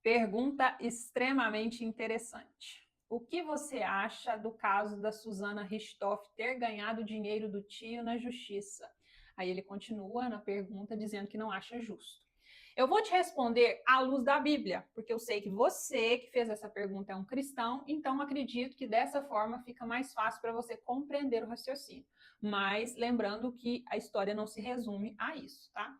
Pergunta extremamente interessante. O que você acha do caso da Susana Richthofen ter ganhado dinheiro do tio na justiça? Aí ele continua na pergunta dizendo que não acha justo. Eu vou te responder à luz da Bíblia, porque eu sei que você que fez essa pergunta é um cristão, então acredito que dessa forma fica mais fácil para você compreender o raciocínio. Mas lembrando que a história não se resume a isso, tá?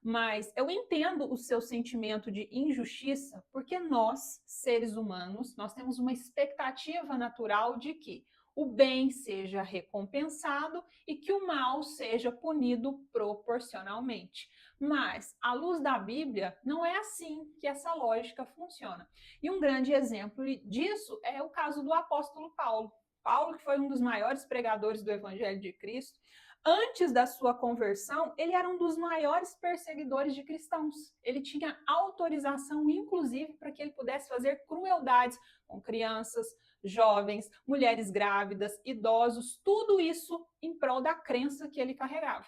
Mas eu entendo o seu sentimento de injustiça, porque nós, seres humanos, nós temos uma expectativa natural de que o bem seja recompensado e que o mal seja punido proporcionalmente. Mas, à luz da Bíblia, não é assim que essa lógica funciona. E um grande exemplo disso é o caso do apóstolo Paulo. Paulo, que foi um dos maiores pregadores do Evangelho de Cristo, antes da sua conversão, ele era um dos maiores perseguidores de cristãos. Ele tinha autorização, inclusive, para que ele pudesse fazer crueldades com crianças, jovens, mulheres grávidas, idosos, tudo isso em prol da crença que ele carregava.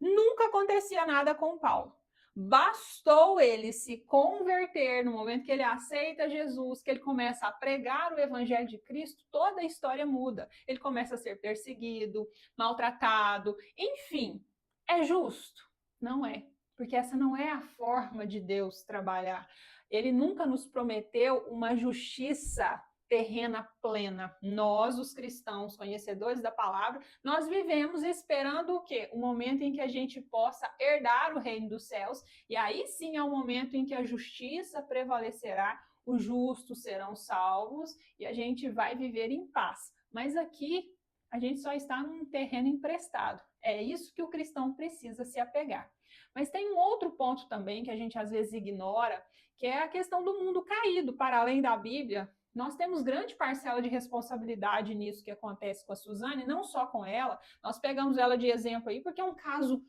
Nunca acontecia nada com Paulo. Bastou ele se converter no momento que ele aceita Jesus, que ele começa a pregar o evangelho de Cristo, toda a história muda. Ele começa a ser perseguido, maltratado, enfim. É justo? Não é, porque essa não é a forma de Deus trabalhar. Ele nunca nos prometeu uma justiça terrena plena. Nós, os cristãos, conhecedores da palavra, nós vivemos esperando o quê? O momento em que a gente possa herdar o reino dos céus, e aí sim é o momento em que a justiça prevalecerá, os justos serão salvos e a gente vai viver em paz. Mas aqui a gente só está num terreno emprestado. É isso que o cristão precisa se apegar. Mas tem um outro ponto também que a gente às vezes ignora, que é a questão do mundo caído. Para além da Bíblia, nós temos grande parcela de responsabilidade nisso que acontece com a Suzane, não só com ela. Nós pegamos ela de exemplo aí porque é um caso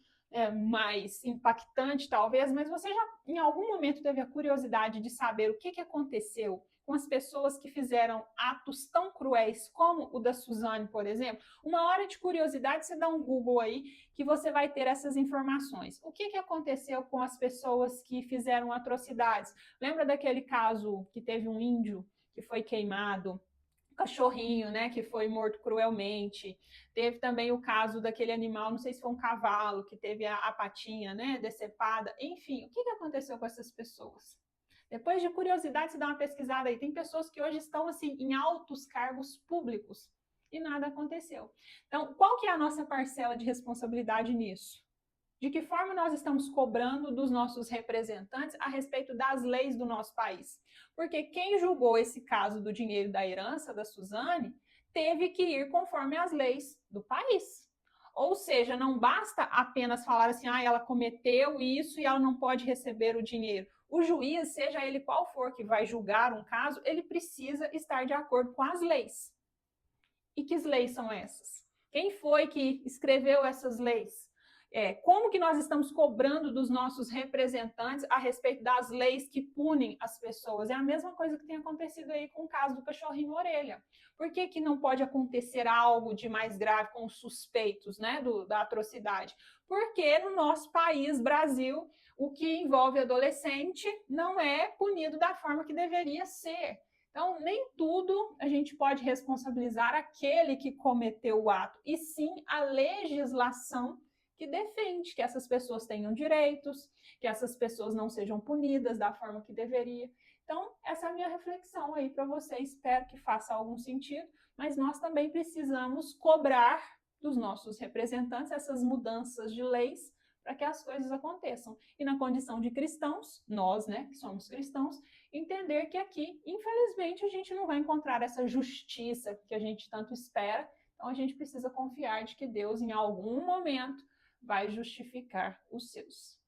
mais impactante, talvez, mas você já em algum momento teve a curiosidade de saber o que aconteceu com as pessoas que fizeram atos tão cruéis como o da Suzane, por exemplo? Uma hora de curiosidade, você dá um Google aí que você vai ter essas informações. O que aconteceu com as pessoas que fizeram atrocidades? Lembra daquele caso que teve um índio que foi queimado, o cachorrinho, né, que foi morto cruelmente. Teve também o caso daquele animal, não sei se foi um cavalo, que teve a patinha, né, decepada. Enfim, o que aconteceu com essas pessoas? Depois de curiosidade, você dá uma pesquisada aí. Tem pessoas que hoje estão assim em altos cargos públicos e nada aconteceu. Então, qual que é a nossa parcela de responsabilidade nisso? De que forma nós estamos cobrando dos nossos representantes a respeito das leis do nosso país? Porque quem julgou esse caso do dinheiro da herança da Suzane teve que ir conforme as leis do país. Ou seja, não basta apenas falar assim, ela cometeu isso e ela não pode receber o dinheiro. O juiz, seja ele qual for que vai julgar um caso, ele precisa estar de acordo com as leis. E que leis são essas? Quem foi que escreveu essas leis? Como que nós estamos cobrando dos nossos representantes a respeito das leis que punem as pessoas? É a mesma coisa que tem acontecido aí com o caso do cachorrinho orelha. Por que não pode acontecer algo de mais grave com os suspeitos, né, da atrocidade? Porque no nosso país, Brasil, o que envolve adolescente não é punido da forma que deveria ser. Então, nem tudo a gente pode responsabilizar aquele que cometeu o ato, e sim a legislação que defende que essas pessoas tenham direitos, que essas pessoas não sejam punidas da forma que deveria. Então, essa é a minha reflexão aí para você. Espero que faça algum sentido, mas nós também precisamos cobrar dos nossos representantes essas mudanças de leis para que as coisas aconteçam. E na condição de cristãos, nós, né, que somos cristãos, entender que aqui, infelizmente, a gente não vai encontrar essa justiça que a gente tanto espera. Então, a gente precisa confiar de que Deus, em algum momento, vai justificar os seus.